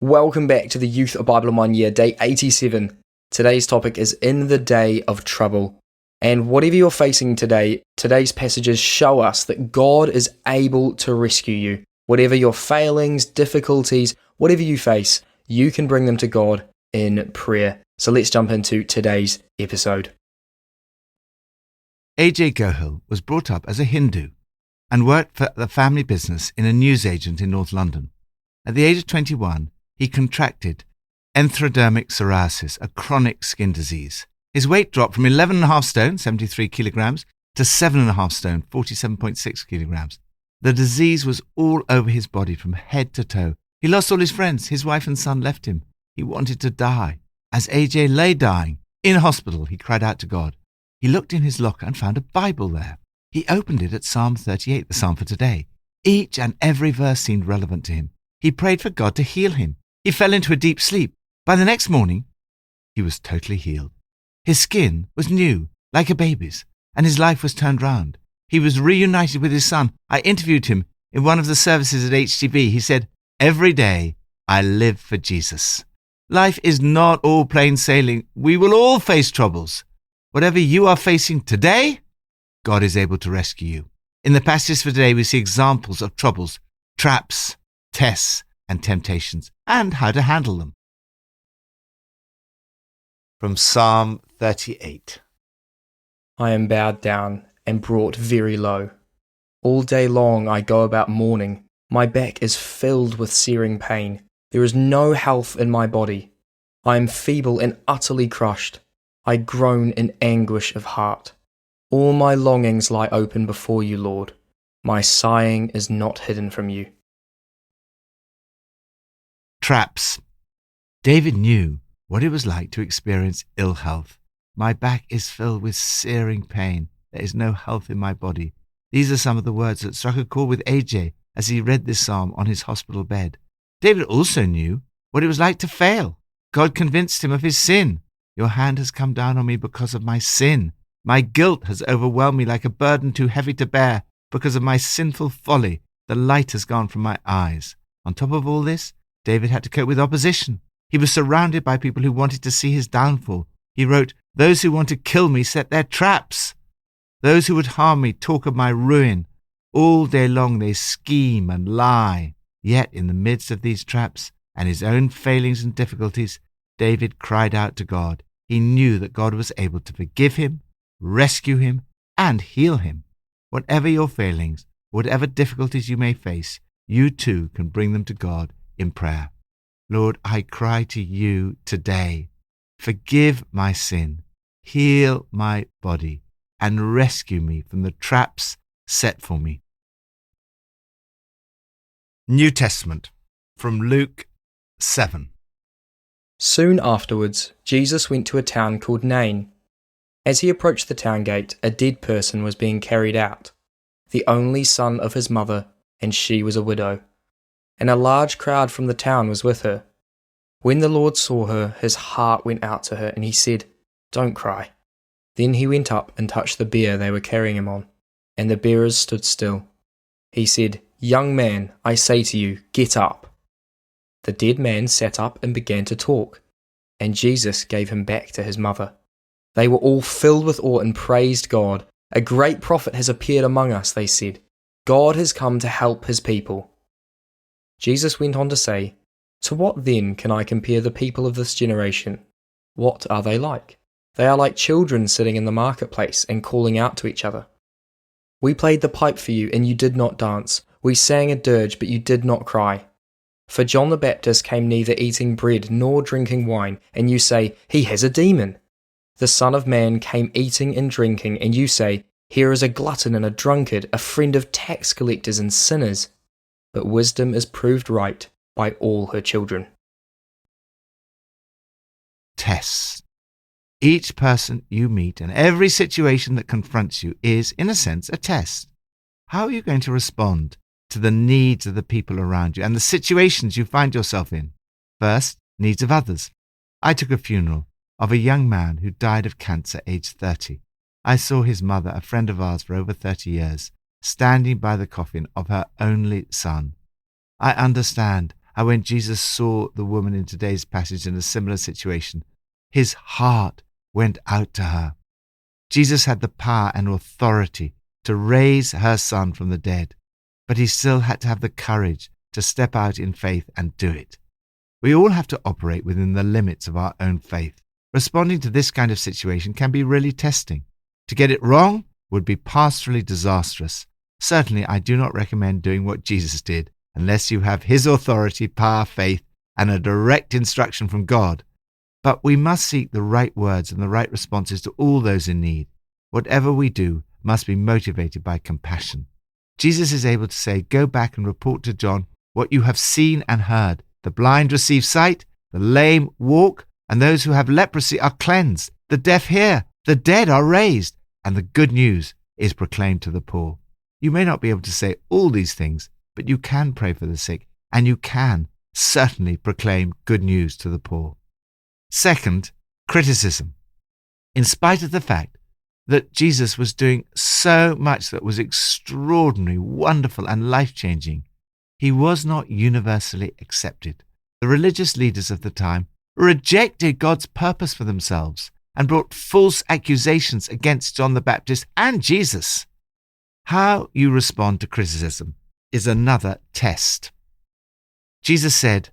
Welcome back to the Youth of Bible in 1 Year, day 87. Today's topic is In the Day of Trouble. And whatever you're facing today, today's passages show us that God is able to rescue you. Whatever your failings, difficulties, whatever you face, you can bring them to God in prayer. So let's jump into today's episode. A.J. Gohill was brought up as a Hindu and worked for the family business in a newsagent in North London. At the age of 21, he contracted erythrodermic psoriasis, a chronic skin disease. His weight dropped from 11.5 stone, 73 kilograms, to 7.5 stone, 47.6 kilograms. The disease was all over his body from head to toe. He lost all his friends. His wife and son left him. He wanted to die. As AJ lay dying in hospital, he cried out to God. He looked in his locker and found a Bible there. He opened it at Psalm 38, the psalm for today. Each and every verse seemed relevant to him. He prayed for God to heal him. He fell into a deep sleep. By the next morning, he was totally healed. His skin was new, like a baby's, and his life was turned round. He was reunited with his son. I interviewed him in one of the services at HTB. He said, "Every day I live for Jesus." Life is not all plain sailing. We will all face troubles. Whatever you are facing today, God is able to rescue you. In the passage for today, we see examples of troubles, traps, tests, and temptations, and how to handle them. From Psalm 38. I am bowed down and brought very low. All day long I go about mourning. My back is filled with searing pain. There is no health in my body. I am feeble and utterly crushed. I groan in anguish of heart. All my longings lie open before you, Lord. My sighing is not hidden from you. Traps. David knew what it was like to experience ill health. My back is filled with searing pain. There is no health in my body. These are some of the words that struck a chord with AJ as he read this psalm on his hospital bed. David also knew what it was like to fail. God convinced him of his sin. Your hand has come down on me because of my sin. My guilt has overwhelmed me like a burden too heavy to bear. Because of my sinful folly, the light has gone from my eyes. On top of all this, David had to cope with opposition. He was surrounded by people who wanted to see his downfall. He wrote, "Those who want to kill me set their traps. Those who would harm me talk of my ruin. All day long they scheme and lie." Yet in the midst of these traps and his own failings and difficulties, David cried out to God. He knew that God was able to forgive him, rescue him, and heal him. Whatever your failings, whatever difficulties you may face, you too can bring them to God in prayer. Lord, I cry to you today. Forgive my sin, heal my body, and rescue me from the traps set for me. New Testament, from Luke 7. Soon afterwards, Jesus went to a town called Nain. As he approached the town gate, a dead person was being carried out, the only son of his mother, and she was a widow. And a large crowd from the town was with her. When the Lord saw her, his heart went out to her, and he said, "Don't cry." Then he went up and touched the bier they were carrying him on, and the bearers stood still. He said, "Young man, I say to you, get up." The dead man sat up and began to talk, and Jesus gave him back to his mother. They were all filled with awe and praised God. "A great prophet has appeared among us," they said. "God has come to help his people." Jesus went on to say, "To what then can I compare the people of this generation? What are they like? They are like children sitting in the marketplace and calling out to each other. We played the pipe for you and you did not dance. We sang a dirge but you did not cry. For John the Baptist came neither eating bread nor drinking wine, and you say, 'He has a demon.' The Son of Man came eating and drinking, and you say, 'Here is a glutton and a drunkard, a friend of tax collectors and sinners.' But wisdom is proved right by all her children." Tests. Each person you meet and every situation that confronts you is, in a sense, a test. How are you going to respond to the needs of the people around you and the situations you find yourself in? First, needs of others. I took a funeral of a young man who died of cancer aged 30. I saw his mother, a friend of ours for over 30 years, standing by the coffin of her only son. I understand And when Jesus saw the woman in today's passage in a similar situation, his heart went out to her. Jesus had the power and authority to raise her son from the dead, but he still had to have the courage to step out in faith and do it. We all have to operate within the limits of our own faith. Responding to this kind of situation can be really testing. To get it wrong would be pastorally disastrous. Certainly, I do not recommend doing what Jesus did unless you have his authority, power, faith, and a direct instruction from God. But we must seek the right words and the right responses to all those in need. Whatever we do must be motivated by compassion. Jesus is able to say, "Go back and report to John what you have seen and heard. The blind receive sight, the lame walk, and those who have leprosy are cleansed. The deaf hear, the dead are raised, and the good news is proclaimed to the poor." You may not be able to say all these things, but you can pray for the sick, and you can certainly proclaim good news to the poor. Second, criticism. In spite of the fact that Jesus was doing so much that was extraordinary, wonderful, and life-changing, he was not universally accepted. The religious leaders of the time rejected God's purpose for themselves and brought false accusations against John the Baptist and Jesus. How you respond to criticism is another test. Jesus said,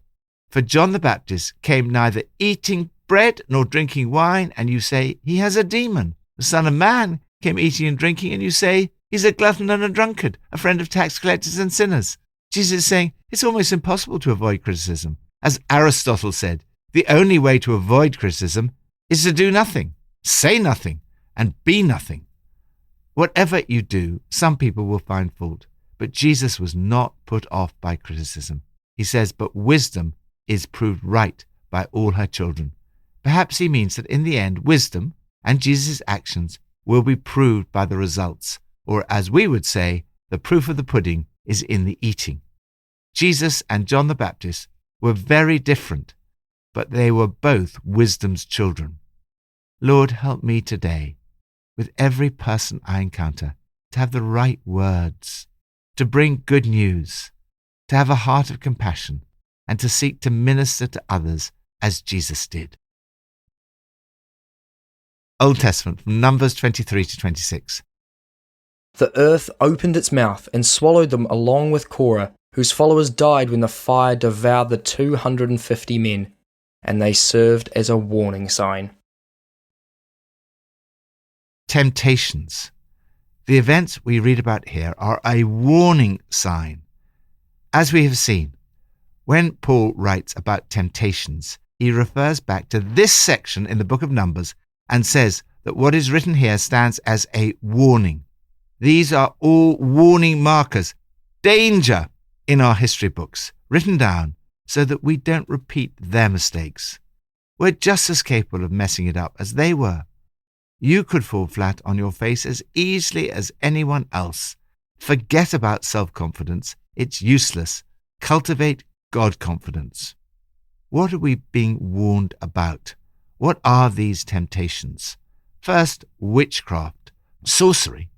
"For John the Baptist came neither eating bread nor drinking wine, and you say, he has a demon. The Son of Man came eating and drinking, and you say, he's a glutton and a drunkard, a friend of tax collectors and sinners." Jesus is saying it's almost impossible to avoid criticism. As Aristotle said, the only way to avoid criticism is to do nothing, say nothing, and be nothing. Whatever you do, some people will find fault, but Jesus was not put off by criticism. He says, "But wisdom is proved right by all her children." Perhaps he means that in the end, wisdom and Jesus' actions will be proved by the results, or as we would say, the proof of the pudding is in the eating. Jesus and John the Baptist were very different, but they were both wisdom's children. Lord, help me today, with every person I encounter, to have the right words, to bring good news, to have a heart of compassion, and to seek to minister to others as Jesus did. Old Testament, from Numbers 23 to 26. The earth opened its mouth and swallowed them along with Korah, whose followers died when the fire devoured the 250 men, and they served as a warning sign. Temptations. The events we read about here are a warning sign. As we have seen, when Paul writes about temptations, he refers back to this section in the book of Numbers and says that what is written here stands as a warning. These are all warning markers, danger, in our history books, written down so that we don't repeat their mistakes. We're just as capable of messing it up as they were. You could fall flat on your face as easily as anyone else. Forget about self-confidence. It's useless. Cultivate God-confidence. What are we being warned about? What are these temptations? First, witchcraft. Sorcery,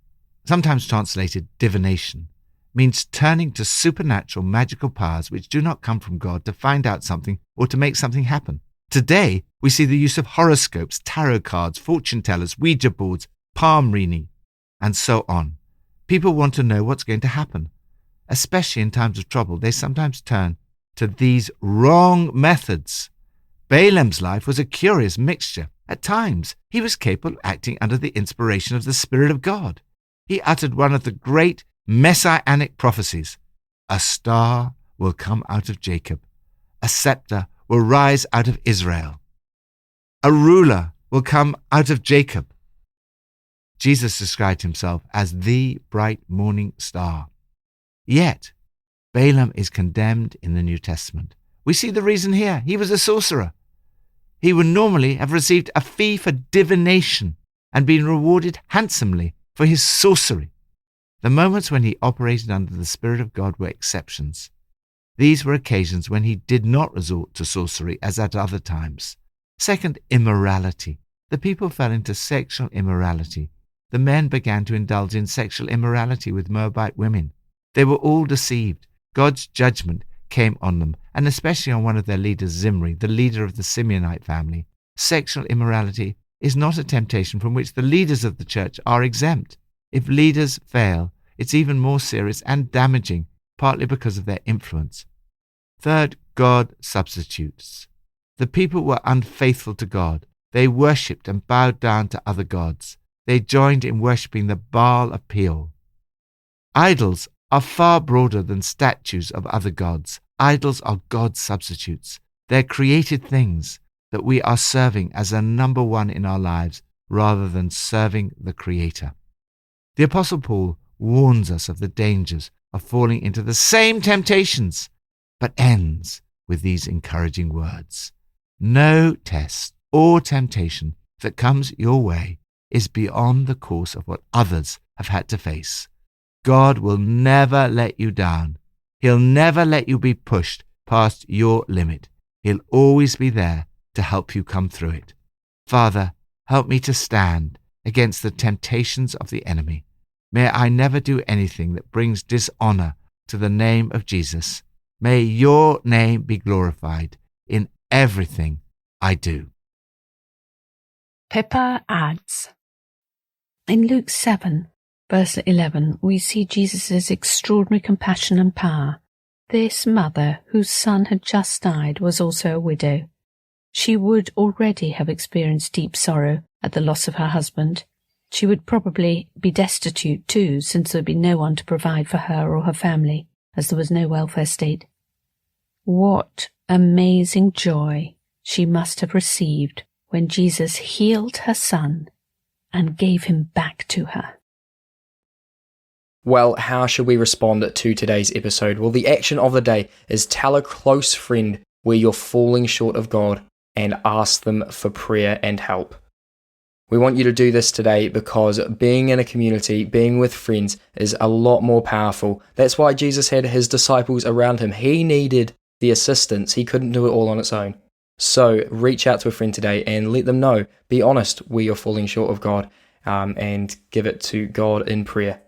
sometimes translated divination, means turning to supernatural magical powers which do not come from God to find out something or to make something happen. Today, we see the use of horoscopes, tarot cards, fortune tellers, Ouija boards, palm reading, and so on. People want to know what's going to happen. Especially in times of trouble, they sometimes turn to these wrong methods. Balaam's life was a curious mixture. At times, he was capable of acting under the inspiration of the Spirit of God. He uttered one of the great messianic prophecies. A star will come out of Jacob. A scepter will rise out of Israel. A ruler will come out of Jacob. Jesus described himself as the bright morning star. Yet, Balaam is condemned in the New Testament. We see the reason here. He was a sorcerer. He would normally have received a fee for divination and been rewarded handsomely for his sorcery. The moments when he operated under the Spirit of God were exceptions. These were occasions when he did not resort to sorcery as at other times. Second, immorality. The people fell into sexual immorality. The men began to indulge in sexual immorality with Moabite women. They were all deceived. God's judgment came on them, and especially on one of their leaders, Zimri, the leader of the Simeonite family, sexual immorality is not a temptation from which the leaders of the church are exempt. If leaders fail, it's even more serious and damaging, partly because of their influence. Third, God substitutes. The people were unfaithful to God. They worshipped and bowed down to other gods. They joined in worshipping the Baal of Peor. Idols are far broader than statues of other gods. Idols are God's substitutes. They're created things that we are serving as a number one in our lives rather than serving the Creator. The Apostle Paul warns us of the dangers of falling into the same temptations, but ends with these encouraging words. No test or temptation that comes your way is beyond the course of what others have had to face. God will never let you down. He'll never let you be pushed past your limit. He'll always be there to help you come through it. Father, help me to stand against the temptations of the enemy. May I never do anything that brings dishonor to the name of Jesus. May your name be glorified in everything I do. Pippa adds, in Luke 7, verse 11, we see Jesus' extraordinary compassion and power. This mother, whose son had just died, was also a widow. She would already have experienced deep sorrow at the loss of her husband. She would probably be destitute too, since there would be no one to provide for her or her family, as there was no welfare state. What amazing joy she must have received when Jesus healed her son and gave him back to her. Well, how should we respond to today's episode? Well, the action of the day is tell a close friend where you're falling short of God and ask them for prayer and help. We want you to do this today because being in a community, being with friends is a lot more powerful. That's why Jesus had his disciples around him. He needed the assistance. He couldn't do it all on its own. So reach out to a friend today and let them know. Be honest where you're falling short of God and give it to God in prayer.